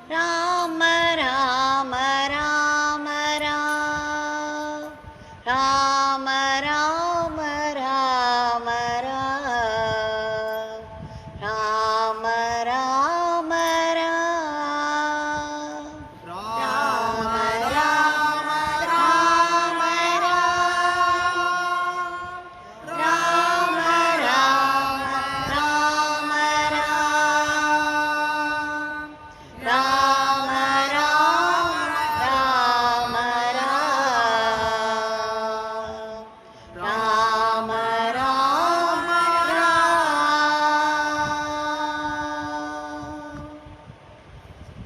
Rama Rama Rama Rama Rama Rama Rama Rama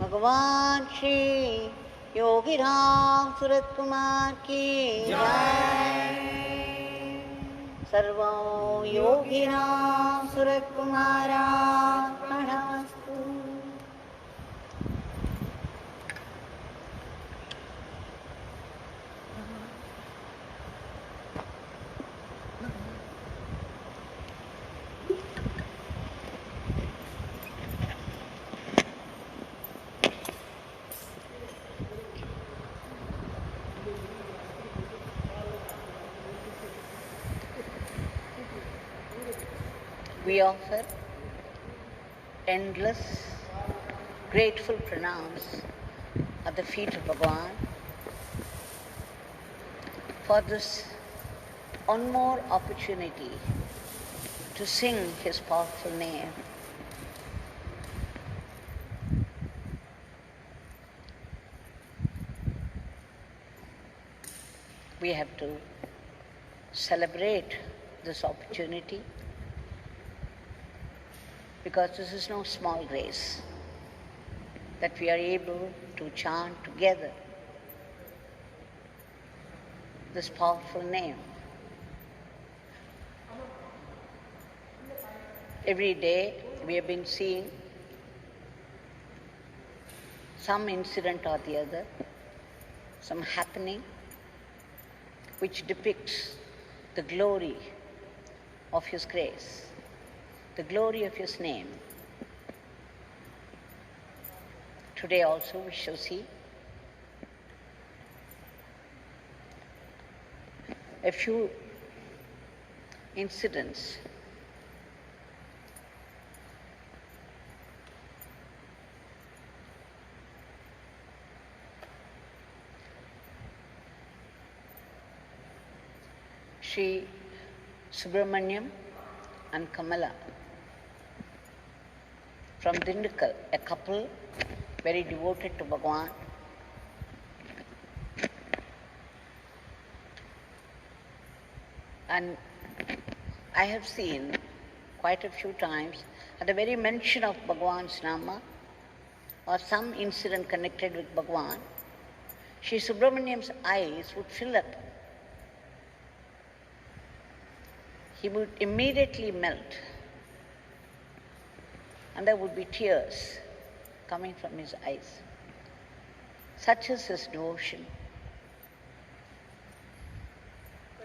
भगवान श्री योगी रामसूरतकुमार की जय। सर्वं योगी रामसूरतकुमारार्पणमस्तु। We offer endless, grateful pranams at the feet of Bhagwan for this one more opportunity to sing his powerful name. We have to celebrate this opportunity, because this is no small grace that we are able to chant together this powerful name. Every day we have been seeing some incident or the other, some happening which depicts the glory of His grace, the glory of His name. Today also we shall see a few incidents Sri Subramaniam and Kamala from Dindigul, a couple very devoted to Bhagwan. And I have seen quite a few times at the very mention of Bhagwan's Nama or some incident connected with Bhagwan, Sri Subramaniam's eyes would fill up. He would immediately melt, and there would be tears coming from his eyes. Such is his devotion.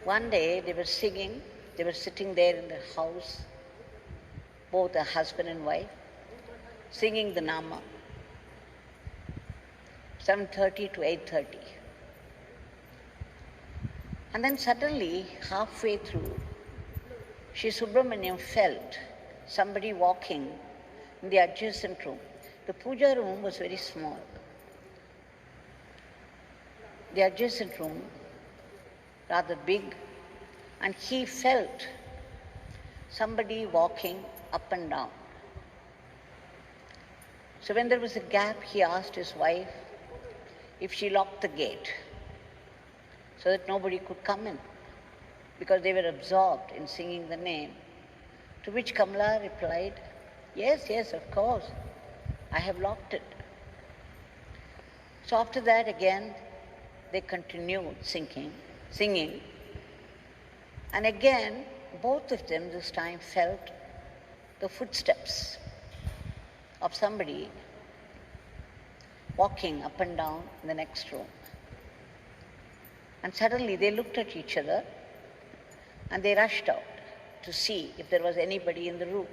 One day they were singing, they were sitting there in the house, both a husband and wife, singing the Nama, 7:30 to 8:30. And then suddenly, halfway through, Sri Subramaniam felt somebody walking in the adjacent room. The puja room was very small. The adjacent room, rather big, and he felt somebody walking up and down. So when there was a gap, he asked his wife if she locked the gate so that nobody could come in, because they were absorbed in singing the name. To which Kamala replied, yes, yes, of course, I have locked it. So after that again, they continued singing. And again, both of them this time felt the footsteps of somebody walking up and down in the next room. And suddenly they looked at each other and they rushed out to see if there was anybody in the room.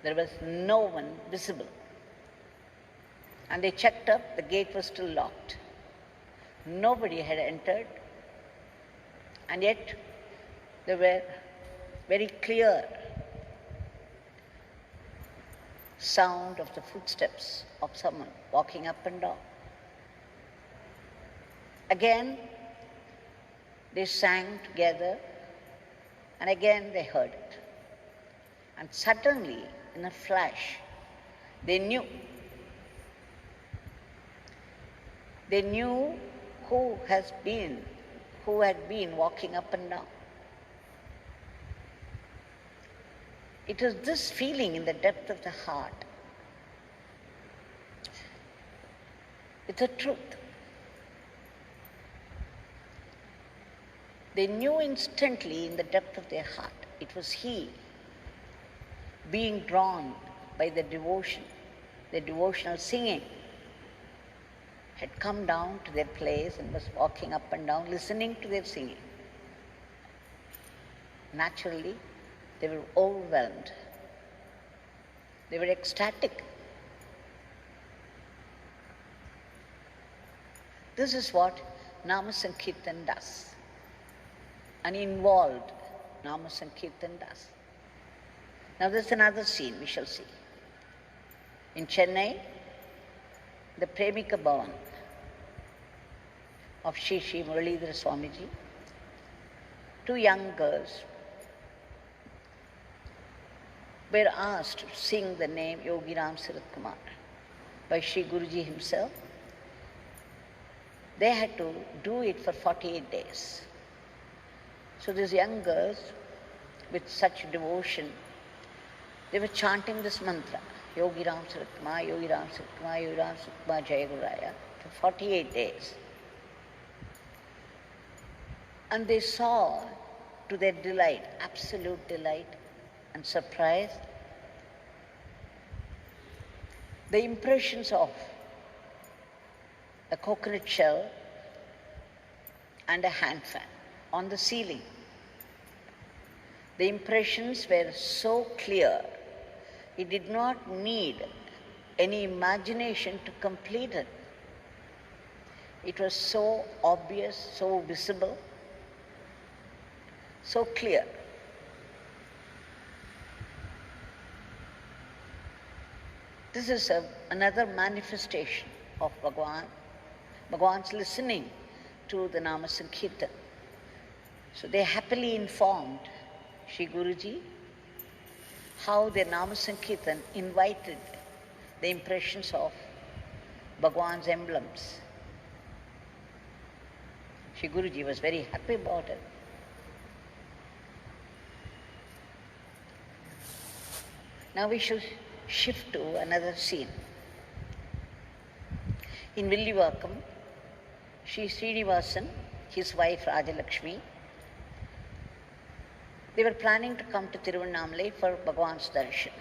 There was no one visible. And they checked up, the gate was still locked. Nobody had entered, and yet there were very clear sound of the footsteps of someone walking up and down. Again, they sang together, and again they heard it. And suddenly, in a flash, they knew. They knew who had been walking up and down. It was this feeling in the depth of the heart. It's a truth. They knew instantly in the depth of their heart. It was he, being drawn by the devotion, the devotional singing, had come down to their place and was walking up and down, listening to their singing. Naturally, they were overwhelmed. They were ecstatic. This is what Nama Sankirtan does. An involved Nama Sankirtan does. Now there's another scene we shall see. In Chennai, the Premika Bhavan of Shri Shri Muralidhara Swamiji, two young girls were asked to sing the name Yogi Ramsuratkumar by Shri Guruji himself. They had to do it for 48 days. So these young girls, with such devotion, they were chanting this mantra, Yogi Ramsuratkumar, Yogi Ramsuratkumar, Yogi Ramsuratkumar Jaya Guraya, for 48 days. And they saw, to their delight, absolute delight and surprise, the impressions of a coconut shell and a hand fan on the ceiling. The impressions were so clear, it did not need any imagination to complete it. It was so obvious, so visible, so clear. This is another manifestation of Bhagwan's listening to the Nama Sankirtan. So they happily informed Shri Guruji how their Nama Sankirtan invited the impressions of Bhagwan's emblems. Shri Guruji was very happy about it. Now we should shift to another scene. In Villivakam, Sri Srinivasan, his wife Rajalakshmi, they were planning to come to Thiruvanamalai for Bhagwan's darshan.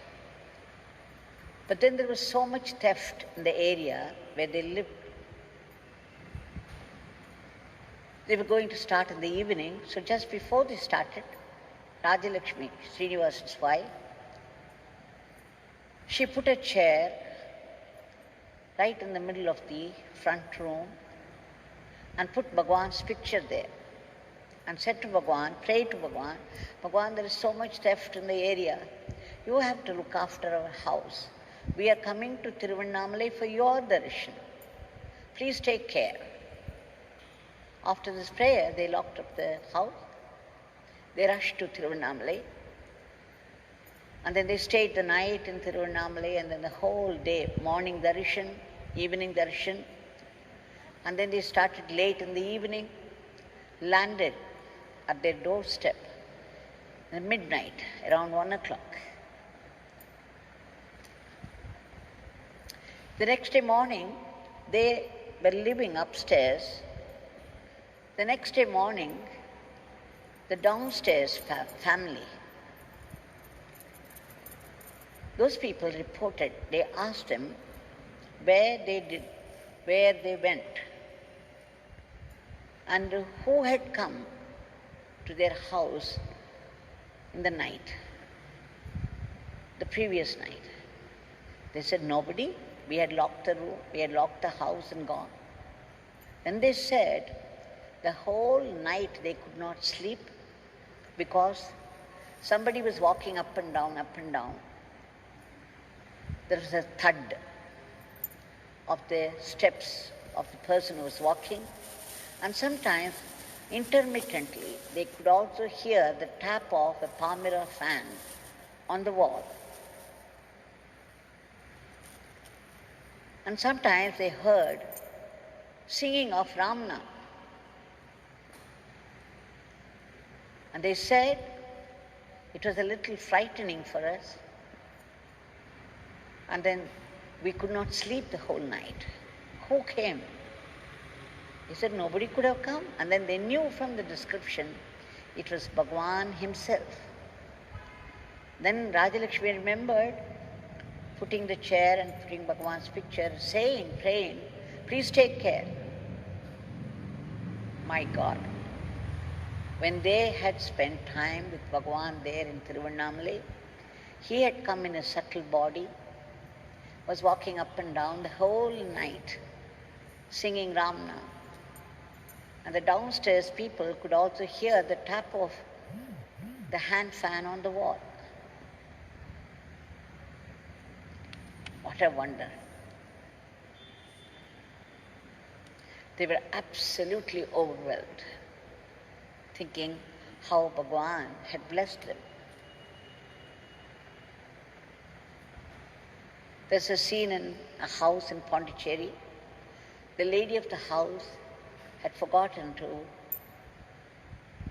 But then there was so much theft in the area where they lived. They were going to start in the evening, so just before they started, Rajalakshmi, Srinivasan's wife, she put a chair right in the middle of the front room and put Bhagwan's picture there and said to Bhagwan, prayed to Bhagwan, Bhagwan, there is so much theft in the area. You have to look after our house. We are coming to Thiruvanamalai for your darshan. Please take care. After this prayer, they locked up the house. They rushed to Thiruvanamalai. And then they stayed the night in Thiruvanamalai, and then the whole day, morning darshan, evening darshan. And then they started late in the evening, landed at their doorstep at midnight, around 1 o'clock. The next day morning, they were living upstairs. The next day morning, the downstairs family, those people reported, they asked them where they went and who had come to their house in the night, the previous night. They said nobody, We had locked the room, we had locked the house and gone. Then they said the whole night they could not sleep because somebody was walking up and down, up and down. There was a thud of the steps of the person who was walking, and sometimes intermittently they could also hear the tap of a palmyra fan on the wall. And sometimes they heard singing of Ramna. And they said it was a little frightening for us. And then we could not sleep the whole night. Who came? He said nobody could have come. And then they knew from the description it was Bhagwan himself. Then Rajalakshmi remembered putting the chair and putting Bhagwan's picture, saying, praying, please take care. My God. When they had spent time with Bhagwan there in Thiruvanamalai, he had come in a subtle body, was walking up and down the whole night, singing Ramna. And the downstairs people could also hear the tap of the hand fan on the wall. What a wonder. They were absolutely overwhelmed, thinking how Bhagwan had blessed them. There's a scene in a house in Pondicherry. The lady of the house had forgotten to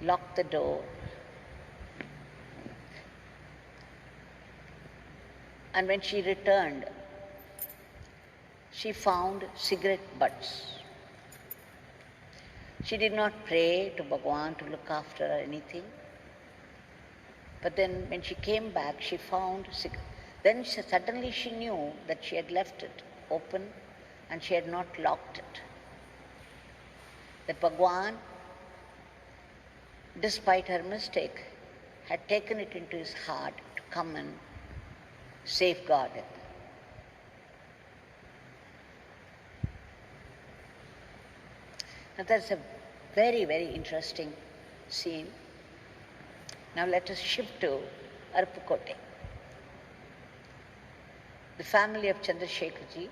lock the door. And when she returned, she found cigarette butts. She did not pray to Bhagwan to look after her or anything. But then when she came back, she found then suddenly she knew that she had left it open and she had not locked it. That Bhagwan, despite her mistake, had taken it into his heart to come and safeguard it. Now that's a very, very interesting scene. Now let us shift to Arpukote. The family of Chandrasekharji,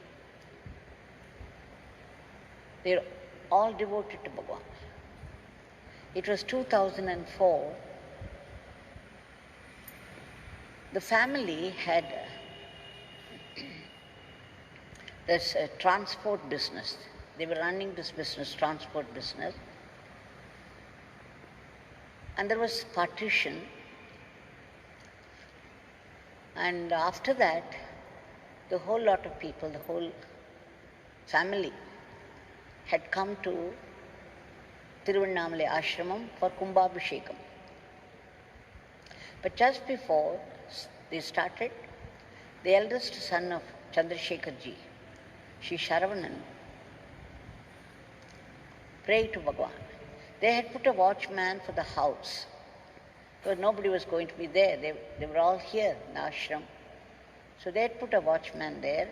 they are all devoted to Bhagwan. It was 2004. The family had this transport business. They were running this business, transport business. And there was partition. And after that, the whole lot of people, the whole family had come to Thiruvanamalai Ashramam for Kumbhabhishekam. But just before they started, the eldest son of Chandrasekharji, Shri Sharavanan, prayed to Bhagwan. They had put a watchman for the house, because nobody was going to be there. They were all here in the ashram. So they had put a watchman there.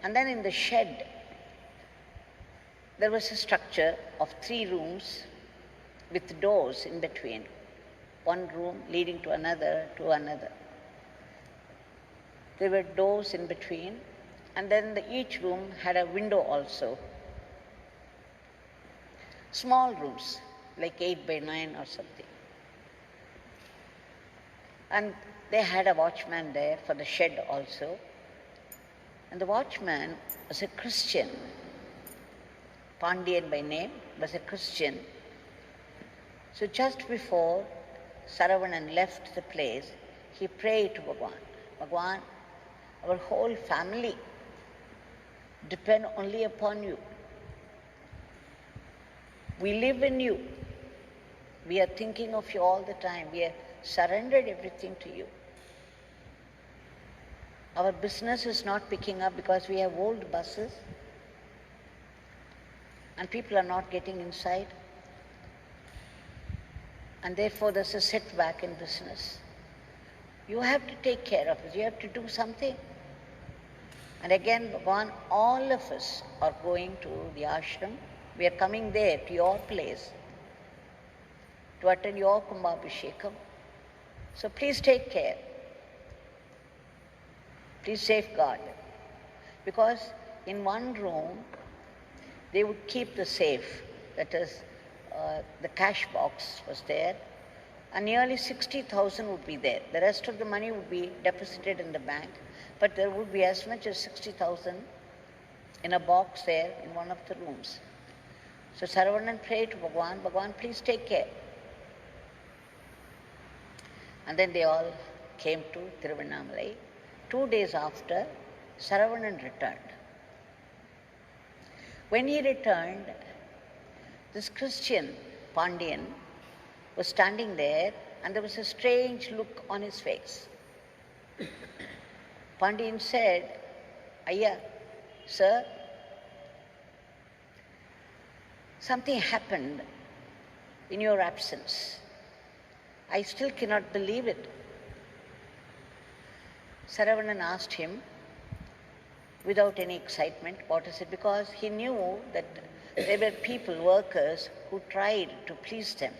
And then in the shed, there was a structure of 3 rooms with doors in between. One room leading to another, to another. There were doors in between, and then each room had a window also. Small rooms, like 8 by 9 or something. And they had a watchman there for the shed also. And the watchman was a Christian. Pandian by name, was a Christian. So just before Saravanan left the place, he prayed to Bhagwan. Bhagwan, our whole family depend only upon you. We live in you. We are thinking of you all the time. We have surrendered everything to you. Our business is not picking up because we have old buses and people are not getting inside. And therefore there's a setback in business. You have to take care of it. You have to do something. And again, Bhagwan, all of us are going to the ashram. We are coming there to your place to attend your Kumbhabhishekam. So please take care. Please safeguard. Because in one room, they would keep the safe, that is, the cash box was there, and nearly 60,000 would be there. The rest of the money would be deposited in the bank, but there would be as much as 60,000 in a box there in one of the rooms. So Saravanan prayed to Bhagwan, Bhagwan, please take care. And then they all came to Thiruvanamalai. 2 days after, Saravanan returned. When he returned, this Christian, Pandian, was standing there, and there was a strange look on his face. Pandian said, Ayya, sir, something happened in your absence. I still cannot believe it. Saravanan asked him, without any excitement, what is it? Because he knew that there were people, workers, who tried to please them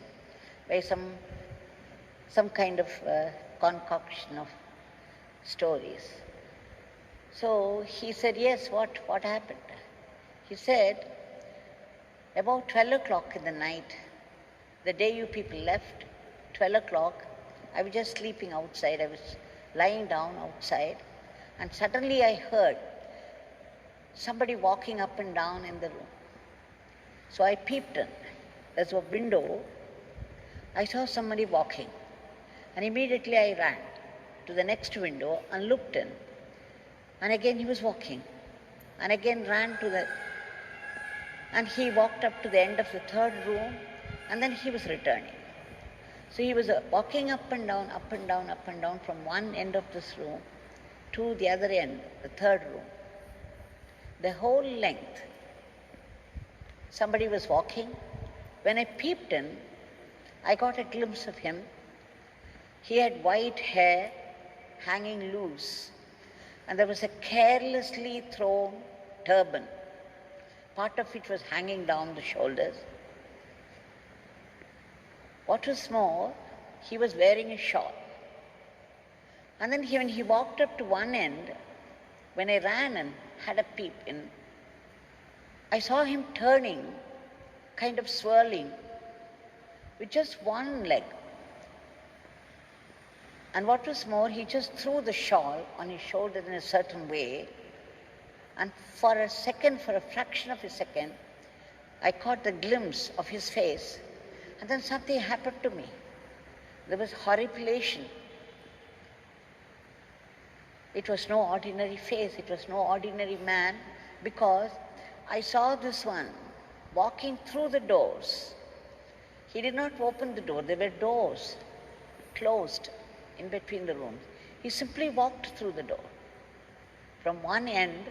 by some kind of concoction of stories. So he said, yes, what happened? He said, about 12 o'clock in the night, the day you people left, 12 o'clock, I was just sleeping outside. I was lying down outside, and suddenly I heard somebody walking up and down in the room. So I peeped in. There's a window. I saw somebody walking, and immediately I ran to the next window and looked in. And again he was walking, and again ran to the, and he walked up to the end of the third room, and then he was returning. So he was walking up and down, up and down, up and down from one end of this room to the other end, the third room. The whole length. Somebody was walking. When I peeped in, I got a glimpse of him. He had white hair hanging loose, and there was a carelessly thrown turban. Part of it was hanging down the shoulders. What was more, he was wearing a shawl. And then when he walked up to one end, when I ran and had a peep in, I saw him turning, kind of swirling, with just one leg. And what was more, he just threw the shawl on his shoulder in a certain way, and for a second, for a fraction of a second, I caught the glimpse of his face. And then something happened to me. There was horripilation. It was no ordinary face, it was no ordinary man, because I saw this one walking through the doors. He did not open the door, there were doors closed in between the rooms. He simply walked through the door. From one end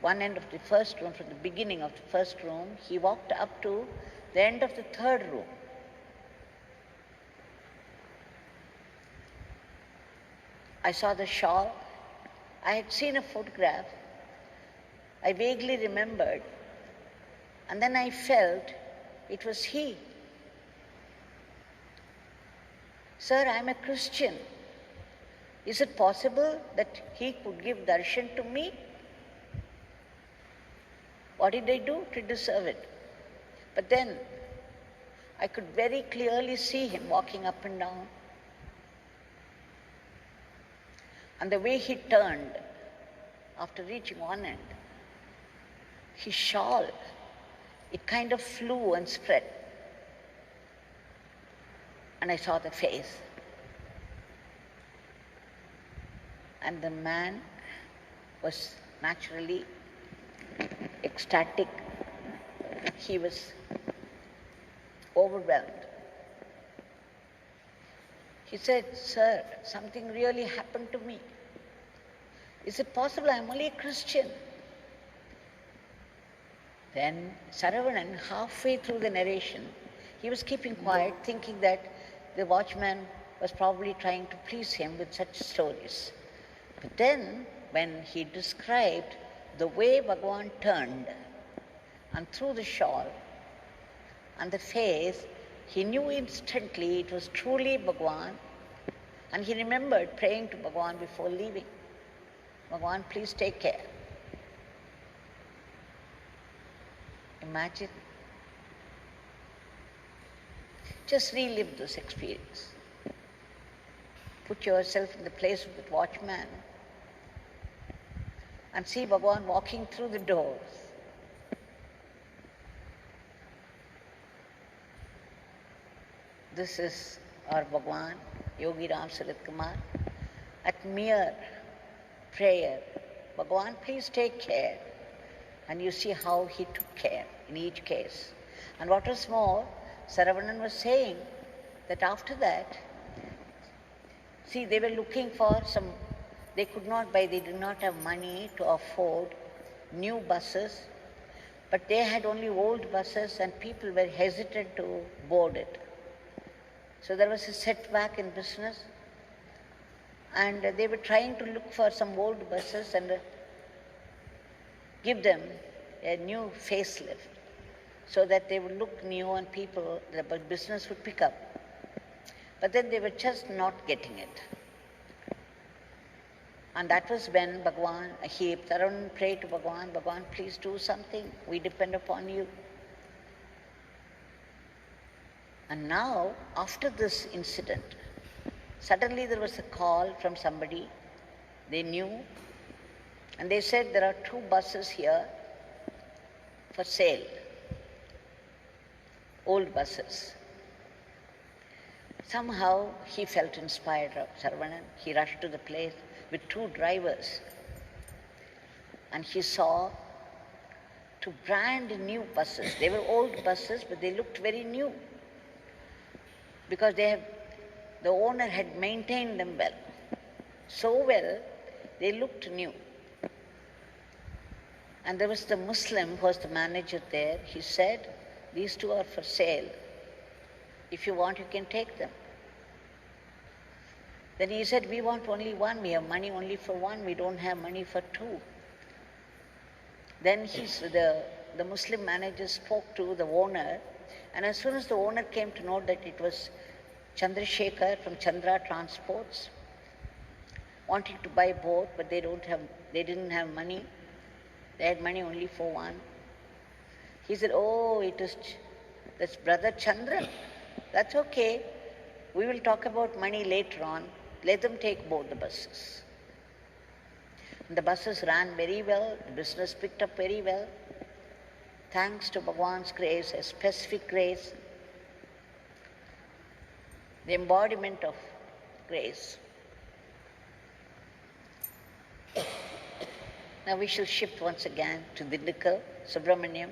of the first room, from the beginning of the first room, he walked up to the end of the third room. I saw the shawl. I had seen a photograph. I vaguely remembered. And then I felt it was he. Sir, I'm a Christian. Is it possible that he could give darshan to me? What did I do to deserve it? But then I could very clearly see him walking up and down. And the way he turned after reaching one end, his shawl, it kind of flew and spread. And I saw the face. And the man was naturally ecstatic. He was overwhelmed. He said, sir, something really happened to me. Is it possible? I'm only a Christian. Then Saravanan, halfway through the narration, he was keeping quiet, thinking that the watchman was probably trying to please him with such stories. But then, when he described the way Bhagwan turned and threw the shawl and the face, he knew instantly it was truly Bhagwan, and he remembered praying to Bhagwan before leaving. Bhagwan, please take care. Imagine. Just relive this experience. Put yourself in the place of the watchman and see Bhagwan walking through the doors. This is our Bhagwan, Yogi Ramsuratkumar, at mere prayer. Bhagwan, please take care. And you see how he took care in each case. And what was more, Saravanan was saying that after that, see, they were looking for some, they could not buy, they did not have money to afford new buses, but they had only old buses and people were hesitant to board it. So there was a setback in business, and they were trying to look for some old buses and give them a new facelift so that they would look new and people, the business would pick up. But then they were just not getting it. And that was when Bhagwan, Saravanan prayed to Bhagwan, Bhagwan, please do something, we depend upon you. And now, after this incident, suddenly there was a call from somebody they knew, and they said there are 2 buses here for sale, old buses. Somehow he felt inspired, Saravanan. He rushed to the place with 2 drivers, and he saw 2 brand new buses. They were old buses, but they looked very new, because the owner had maintained them well. So well, they looked new. And there was the Muslim who was the manager there. He said, these 2 are for sale. If you want, you can take them. Then he said, we want only 1. We have money only for 1. We don't have money for 2. Then the Muslim manager spoke to the owner, and as soon as the owner came to know that it was Chandrasekhar from Chandra Transports, wanting to buy both, but they didn't have money. They had money only for 1. He said, oh, that's Brother Chandran. That's okay. We will talk about money later on. Let them take both the buses. And the buses ran very well. The business picked up very well. Thanks to Bhagwan's grace, a specific grace, the embodiment of grace. Now we shall shift once again to Dindigul. Subramaniam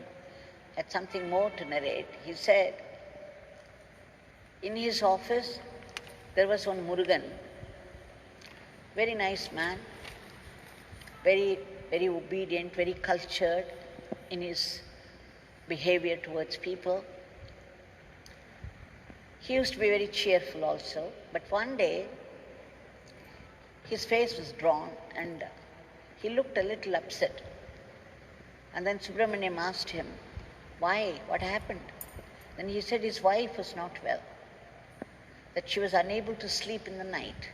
had something more to narrate. He said, in his office, there was one Murugan, very nice man, very, very obedient, very cultured in his behavior towards people. He used to be very cheerful also, but one day his face was drawn and he looked a little upset. And then Subramaniam asked him, why? What happened? Then he said his wife was not well, that she was unable to sleep in the night.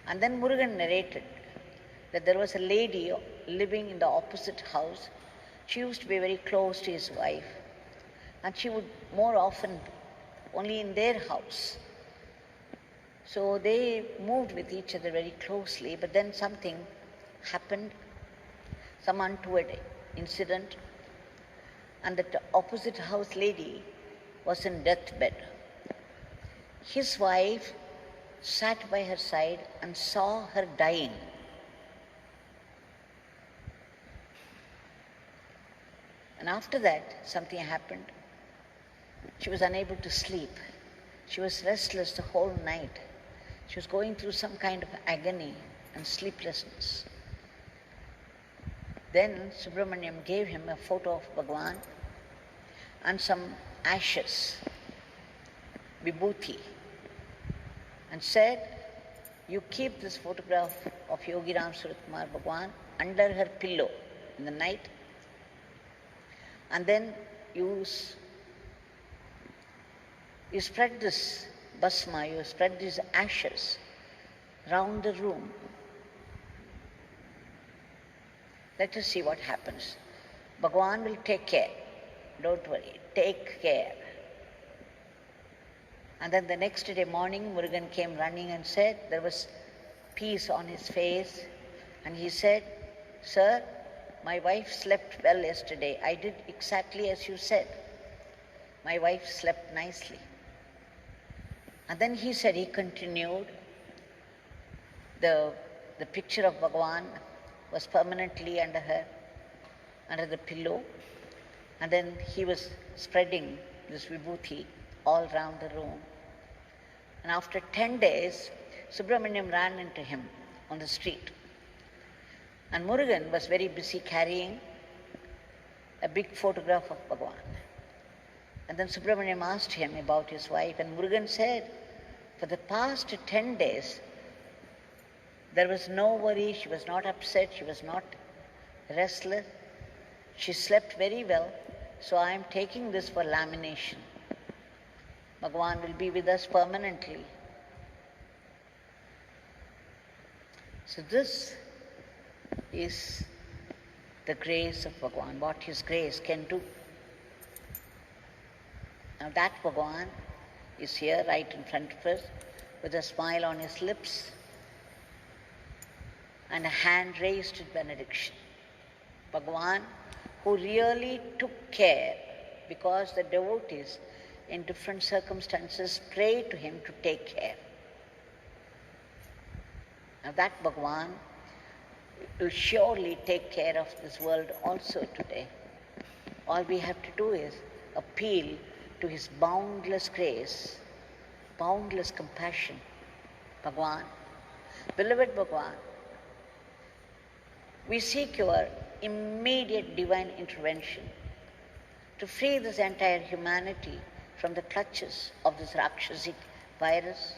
And then Murugan narrated that there was a lady living in the opposite house. She used to be very close to his wife, and she would more often only in their house. So they moved with each other very closely, but then something happened, some untoward incident, and the opposite house lady was in deathbed. His wife sat by her side and saw her dying. And after that, something happened. She was unable to sleep. She was restless the whole night. She was going through some kind of agony and sleeplessness. Then Subramaniam gave him a photo of Bhagwan and some ashes, vibhuti, and said, you keep this photograph of Yogi Ramsuratkumar Bhagwan under her pillow in the night, and then you spread this basma, you spread these ashes round the room. Let us see what happens. Bhagwan will take care. Don't worry, take care. And then the next day morning, Murugan came running and said, there was peace on his face, and he said, "Sir, my wife slept well yesterday. I did exactly as you said. My wife slept nicely." And then he said, he continued, the picture of Bhagwan was permanently under the pillow, and then he was spreading this vibhuti all round the room. And after 10 days, Subramaniam ran into him on the street. And Murugan was very busy carrying a big photograph of Bhagwan. And then Subramaniam asked him about his wife, and Murugan said, for the past 10 days, there was no worry, she was not upset, she was not restless, she slept very well, so I am taking this for lamination. Bhagwan will be with us permanently. So this is the grace of Bhagwan, what his grace can do. Now that Bhagwan is here right in front of us with a smile on his lips and a hand raised in benediction. Bhagwan, who really took care, because the devotees in different circumstances pray to him to take care. Now that Bhagwan will surely take care of this world also today. All we have to do is appeal to his boundless grace, boundless compassion. Bhagwan, beloved Bhagwan, we seek your immediate divine intervention to free this entire humanity from the clutches of this Rakshasic virus,